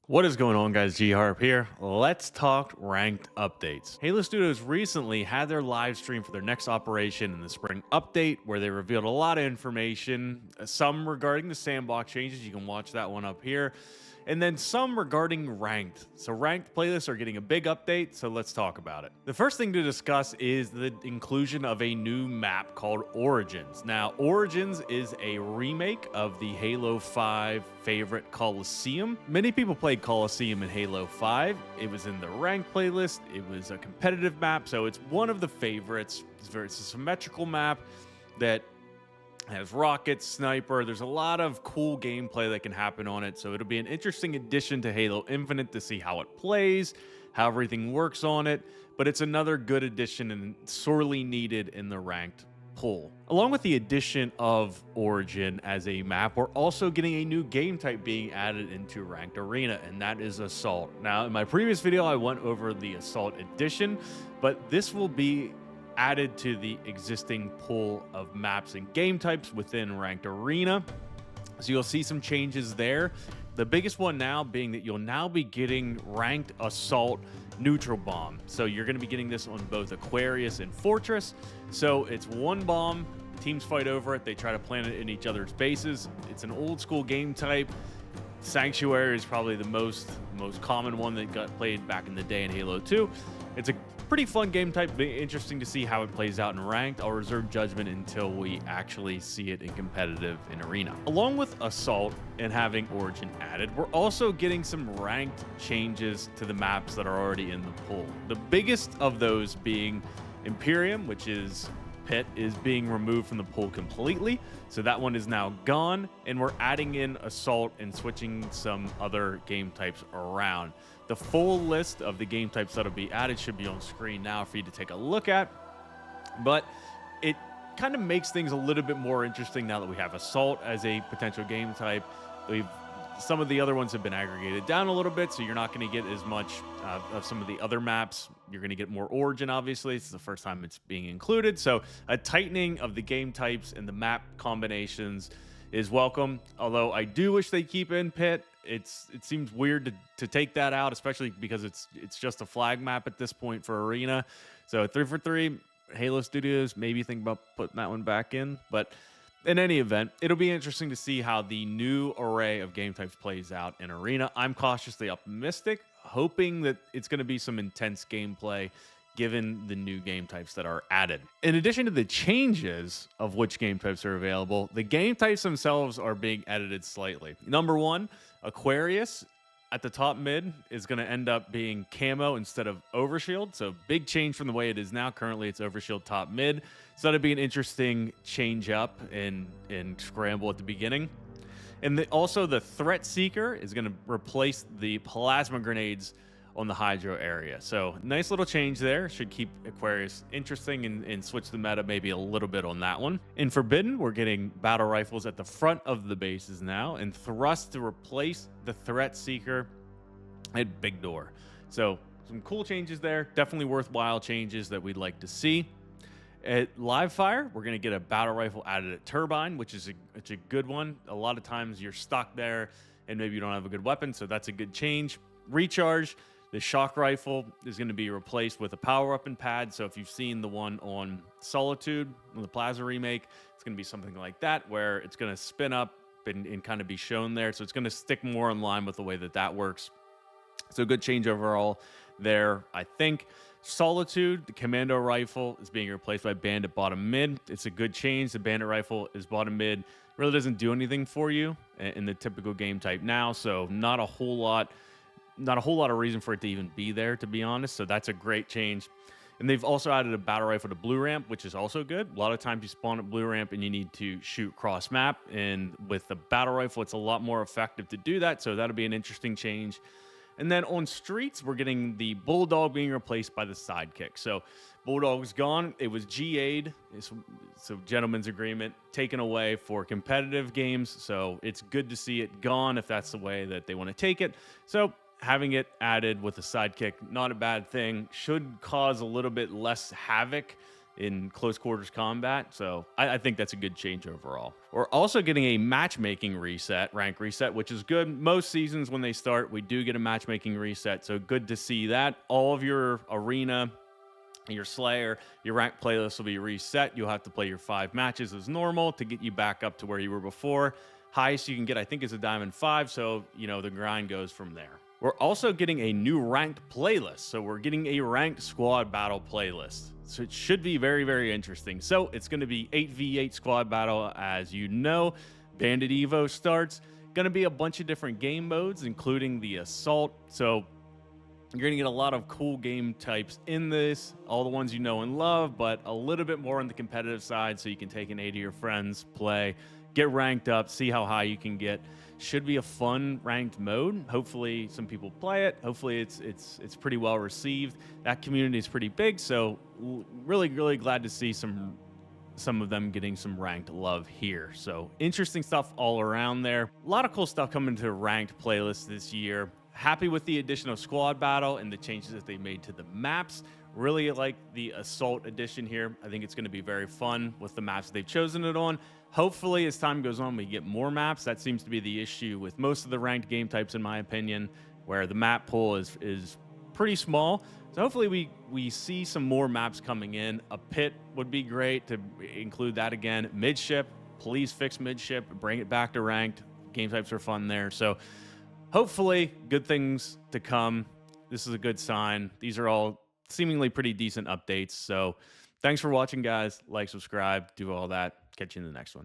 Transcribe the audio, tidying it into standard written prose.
What is going on, guys? G Harp here. Let's talk ranked updates. Halo Studios recently had their live stream for their next operation in the spring update, where they revealed a lot of information, some regarding the sandbox changes. You can watch that one up here. And then some regarding ranked. So, ranked playlists are getting a big update, so let's talk about it. The first thing to discuss is the inclusion of a new map called Origins. Now, Origins is a remake of the Halo 5 favorite Coliseum. Many people played Coliseum in Halo 5. It was in the ranked playlist, it was a competitive map, so it's one of the favorites. It's a symmetrical map that has rockets, sniper. There's a lot of cool gameplay that can happen on it. So it'll be an interesting addition to Halo Infinite to see how it plays, how everything works on it. But it's another good addition and sorely needed in the ranked pool. Along with the addition of Origin as a map, we're also getting a new game type being added into Ranked Arena, and that is Assault. Now, in my previous video, I went over the Assault Edition, but this will be added to the existing pool of maps and game types within Ranked Arena. So you'll see some changes there. The biggest one now being that you'll now be getting Ranked Assault Neutral Bomb. So you're going to be getting this on both Aquarius and Fortress. So it's one bomb, teams fight over it, they try to plant it in each other's bases. It's an old school game type. Sanctuary is probably the most common one that got played back in the day in Halo 2. It's a pretty fun game type. Be interesting to see how it plays out in ranked. I'll reserve judgment until we actually see it in competitive in arena. Along with Assault and having Origin added, we're also getting some ranked changes to the maps that are already in the pool. The biggest of those being Imperium, which is Pit, is being removed from the pool completely. So that one is now gone, and we're adding in Assault and switching some other game types around. The full list of the game types that'll be added should be on screen now for you to take a look at. But it kind of makes things a little bit more interesting now that we have Assault as a potential game type. Some of the other ones have been aggregated down a little bit, so you're not going to get as much of some of the other maps. You're going to get more Origin, obviously. It's the first time it's being included. So a tightening of the game types and the map combinations is welcome. Although I do wish they keep in Pit. It seems weird to take that out, especially because it's just a flag map at this point for Arena. So 3 for 3, Halo Studios, maybe think about putting that one back in. But in any event, it'll be interesting to see how the new array of game types plays out in Arena. I'm cautiously optimistic, hoping that it's going to be some intense gameplay given the new game types that are added. In addition to the changes of which game types are available, the game types themselves are being edited slightly. Number one, Aquarius at the top mid is going to end up being camo instead of overshield. So big change from the way it is now. Currently, it's overshield top mid. So that'd be an interesting change up and scramble at the beginning. And also the Threat Seeker is going to replace the plasma grenades on the Hydro area. So nice little change there. Should keep Aquarius interesting and switch the meta maybe a little bit on that one. In Forbidden, we're getting battle rifles at the front of the bases now, and thrust to replace the Threat Seeker at Big Door. So some cool changes there. Definitely worthwhile changes that we'd like to see. At Live Fire, we're going to get a battle rifle added at Turbine, which is a good one. A lot of times you're stuck there and maybe you don't have a good weapon, so that's a good change. Recharge, the shock rifle is going to be replaced with a power-up and pad. So if you've seen the one on Solitude, on the Plaza remake, it's going to be something like that, where it's going to spin up and kind of be shown there. So it's going to stick more in line with the way that works. So good change overall there, I think. Solitude, the Commando rifle, is being replaced by Bandit bottom mid. It's a good change. The Bandit rifle is bottom mid. Really doesn't do anything for you in the typical game type now. So not a whole lot of reason for it to even be there, to be honest. So that's a great change. And they've also added a battle rifle to blue ramp, which is also good. A lot of times you spawn at blue ramp and you need to shoot cross map. And with the battle rifle, it's a lot more effective to do that. So that'll be an interesting change. And then on streets, we're getting the Bulldog being replaced by the Sidekick. So Bulldog's gone. It was GA'd. So gentleman's agreement taken away for competitive games. So it's good to see it gone if that's the way that they want to take it. So having it added with a Sidekick, not a bad thing. Should cause a little bit less havoc in close quarters combat. So I think that's a good change overall. We're also getting a matchmaking reset, rank reset, which is good. Most seasons when they start, we do get a matchmaking reset. So good to see that. All of your arena, your Slayer, your rank playlist will be reset. You'll have to play your 5 matches as normal to get you back up to where you were before. Highest you can get, I think, is a Diamond 5. So, the grind goes from there. We're also getting a new ranked playlist. So we're getting a ranked squad battle playlist. So it should be very, very interesting. So it's going to be 8v8 squad battle. As you know, Bandit Evo starts. Going to be a bunch of different game modes, including the Assault. So you're going to get a lot of cool game types in this, all the ones you know and love, but a little bit more on the competitive side, so you can take an 8 of your friends, play, get ranked up, see how high you can get. Should be a fun ranked mode. Hopefully some people play it. Hopefully it's pretty well received. That community is pretty big, so really, really glad to see some of them getting some ranked love here. So interesting stuff all around there. A lot of cool stuff coming to ranked playlists this year. Happy with the addition of squad battle and the changes that they made to the maps. Really like the Assault edition here. I think it's going to be very fun with the maps they've chosen it on. Hopefully, as time goes on, we get more maps. That seems to be the issue with most of the ranked game types, in my opinion, where the map pool is pretty small. So hopefully we see some more maps coming in. A pit would be great to include that again. Midship, please fix midship, bring it back to ranked. Game types are fun there. So hopefully good things to come. This is a good sign. These are all seemingly pretty decent updates. So thanks for watching, guys. Like, subscribe, do all that. Catch you in the next one.